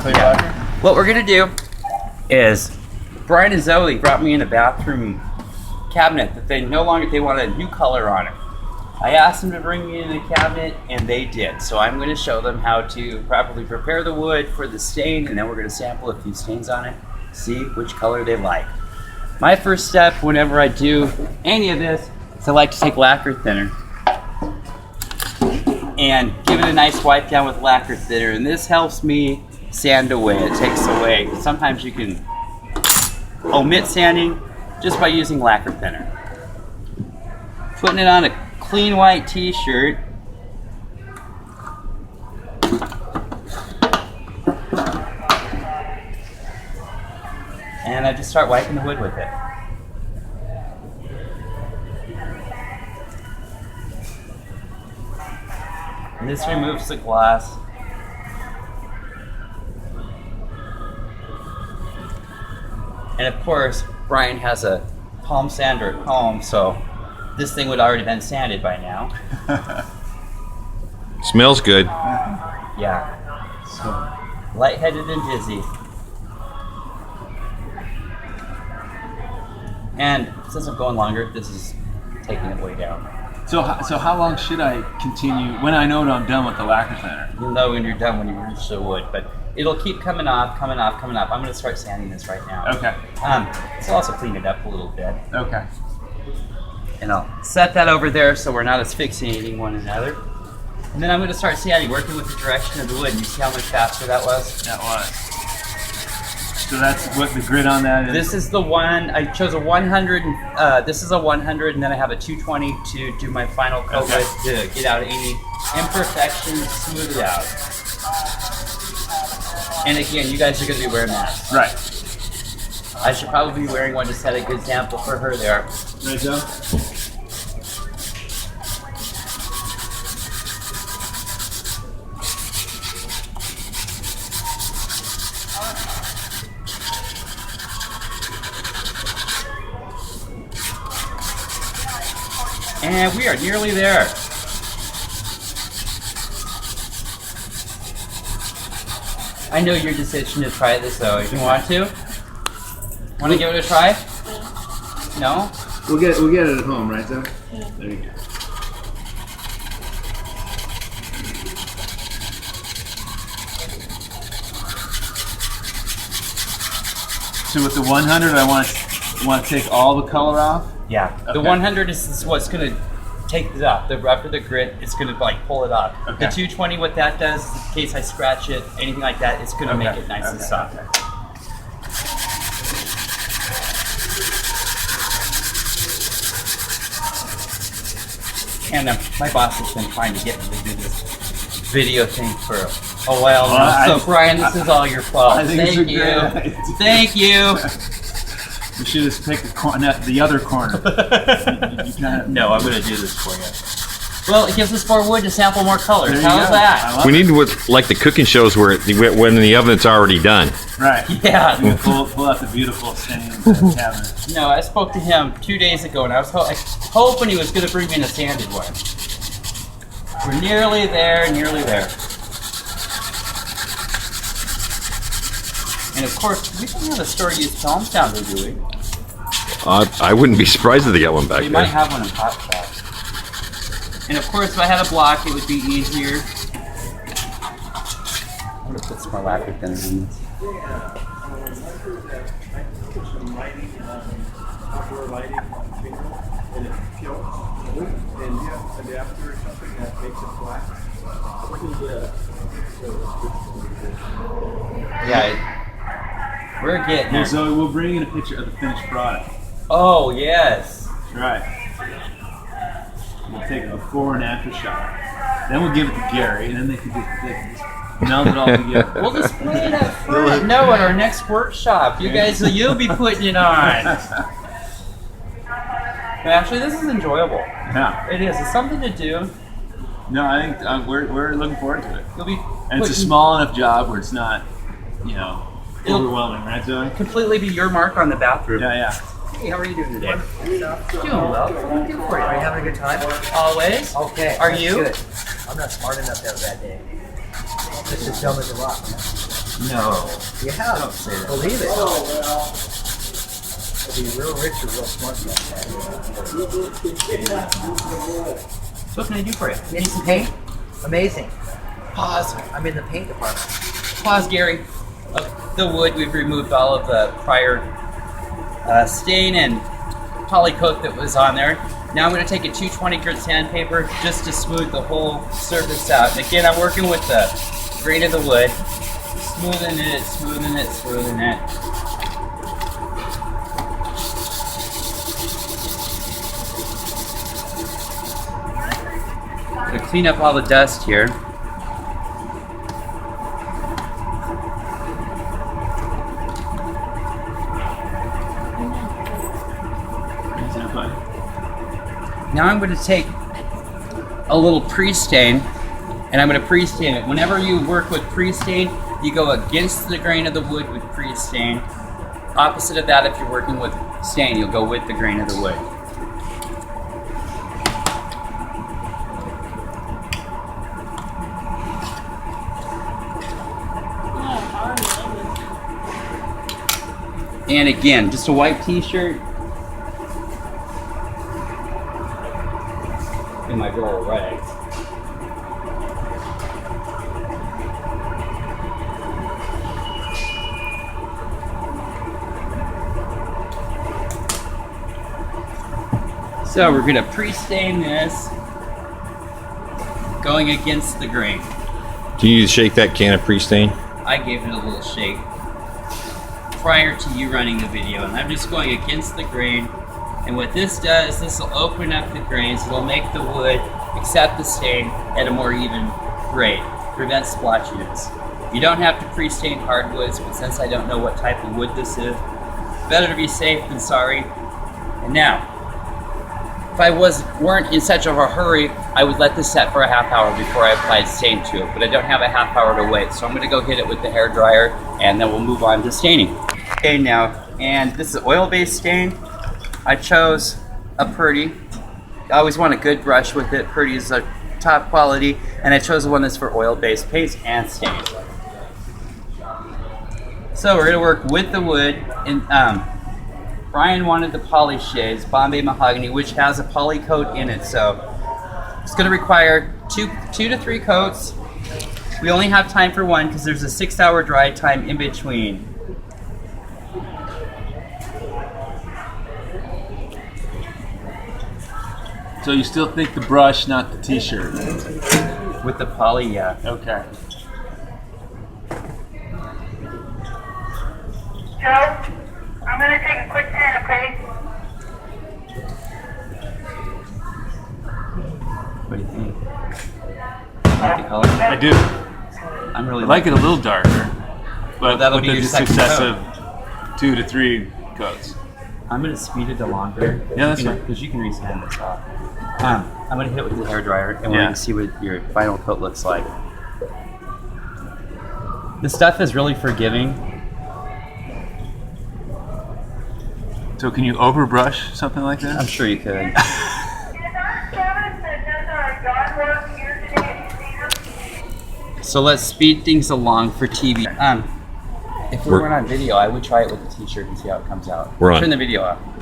Clay lacquer? What we're gonna do is Brian and Zoe brought me in a bathroom cabinet that they want a new color on it. I asked them to bring me in a cabinet and they did. So I'm going to show them how to properly prepare the wood for the stain, and then we're going to sample a few stains on it, see which color they like. My first step whenever I do any of this is I like to take lacquer thinner and give it a nice wipe down with lacquer thinner, and this helps me sand away. It takes away. Sometimes you can omit sanding just by using lacquer thinner. Putting it on a clean white t-shirt. And I just start wiping the wood with it. And this removes the gloss. And of course, Brian has a palm sander at home, so this thing would already been sanded by now. Smells good. Yeah. So, lightheaded and dizzy. And since I'm going longer, this is taking it way down. So how long should I continue when I know I'm done with the lacquer thinner? You'll know when you're done when you reach the wood, but it'll keep coming off, coming off, coming off. I'm going to start sanding this right now. Okay. So also clean it up a little bit. Okay. And I'll set that over there so we're not asphyxiating one another. And then I'm going to start sanding, working with the direction of the wood. You see how much faster that was? That was. So that's what the grid on that is? This is the one, I chose a 100, this is a 100, and then I have a 220 to do my final coat with to get out any imperfections, smooth it out. And again, you guys are going to be wearing masks. Right. I should probably be wearing one to set a good example for her there. Right, Joe? And we are nearly there. I know you're just itching to try this though. You want to? Want to give it a try? No? We'll get it at home, right, Zoe? Yeah. There you go. So with the 100, I want to take all the color off. Yeah. Okay. The 100 is what's going to take it off. The after the grit, it's going to like pull it off. Okay. The 220, what that does, in case I scratch it, anything like that, it's going to make it nice and soft. Okay. And my boss has been trying to get me to do this video thing for a while now. So Brian, this is all your fault. Thank you. Thank you. You should have picked the other corner. you kind of... No, I'm going to do this for you. Well, it gives us more wood to sample more colors. How's that? We need what, like the cooking shows where when the oven's already done. Right. Yeah. You pull out the beautiful stains in the cabinet. No, I spoke to him 2 days ago, and I was hoping he was going to bring me in a sanded one. We're nearly there, nearly there. And of course, we don't have a store-used film sounder, do we? I wouldn't be surprised if they got one back there. We might have one in Pop Shop. And of course, if I had a block, it would be easier. I'm going to put some more lacquer thinner in this. Yeah. We're getting there. So we'll bring in a picture of the finished product. Oh, yes. That's right. We'll take a before and after shot. Then we'll give it to Gary, and then they can just meld it all together. We'll display it up front. No, at our next workshop. You guys, you'll be putting it on. Actually, this is enjoyable. Yeah. It is. It's something to do. No, I think we're looking forward to it. You'll be and it's a small enough job where it's not, overwhelming, right, Zoe? Completely be your mark on the bathroom. Yeah. Hey, how are you doing today? Doing well. What can I do for you? Are you having a good time? Always. Okay. Are you? Good. I'm not smart enough to have a bad day. Just as dumb as a rock. No. Yeah, Don't say that. believe it. You'll be real rich or real smart like that. So what can I do for you? You need some paint? Amazing. Pause. I'm in the paint department. Pause, Gary. Of the wood, we've removed all of the prior stain and poly coat that was on there. Now I'm going to take a 220 grit sandpaper just to smooth the whole surface out. And again, I'm working with the grain of the wood, smoothing it, smoothing it, smoothing it. To clean up all the dust here. Now I'm going to take a little pre-stain and I'm going to pre-stain it. Whenever you work with pre-stain, you go against the grain of the wood with pre-stain. Opposite of that, if you're working with stain, you'll go with the grain of the wood. And again, just a white t-shirt. In my drawer of rags. So we're going to pre-stain this, going against the grain. Do you shake that can of pre-stain? I gave it a little shake prior to you running the video, and I'm just going against the grain. And what this does, this will open up the grains. It'll make the wood accept the stain at a more even grade, prevent splotchiness. You don't have to pre-stain hardwoods, but since I don't know what type of wood this is, better to be safe than sorry. And now, if I weren't in such of a hurry, I would let this set for a half hour before I applied stain to it, but I don't have a half hour to wait, so I'm gonna go hit it with the hair dryer, and then we'll move on to staining. Okay, now, and this is oil-based stain. I chose a Purdy. I always want a good brush with it. Purdy is a top quality, and I chose the one that's for oil-based paints and stains. So we're gonna work with the wood. And Brian wanted the poly shades, Bombay Mahogany, which has a poly coat in it. So it's gonna require two to three coats. We only have time for one because there's a 6-hour dry time in between. So you still think the brush, not the t-shirt? With the poly, yeah. Okay. Joe, I'm going to take a quick pen, okay? What do you think? Like the color? I do. I'm really I like it a little darker, but that'll with be the your second successive 2 to 3 coats. I'm going to speed it to longer. Yeah, that's fine. Because you can re-sand this off. I'm going to hit it with the hair dryer and we're Yeah. going to see what your final coat looks like. The stuff is really forgiving. So can you overbrush something like that? I'm sure you could. Is our Kevin that does our yard work here today? Is he So let's speed things along for TV. If we weren't on video, I would try it with the t-shirt and see how it comes out. We're on. Turn the video off.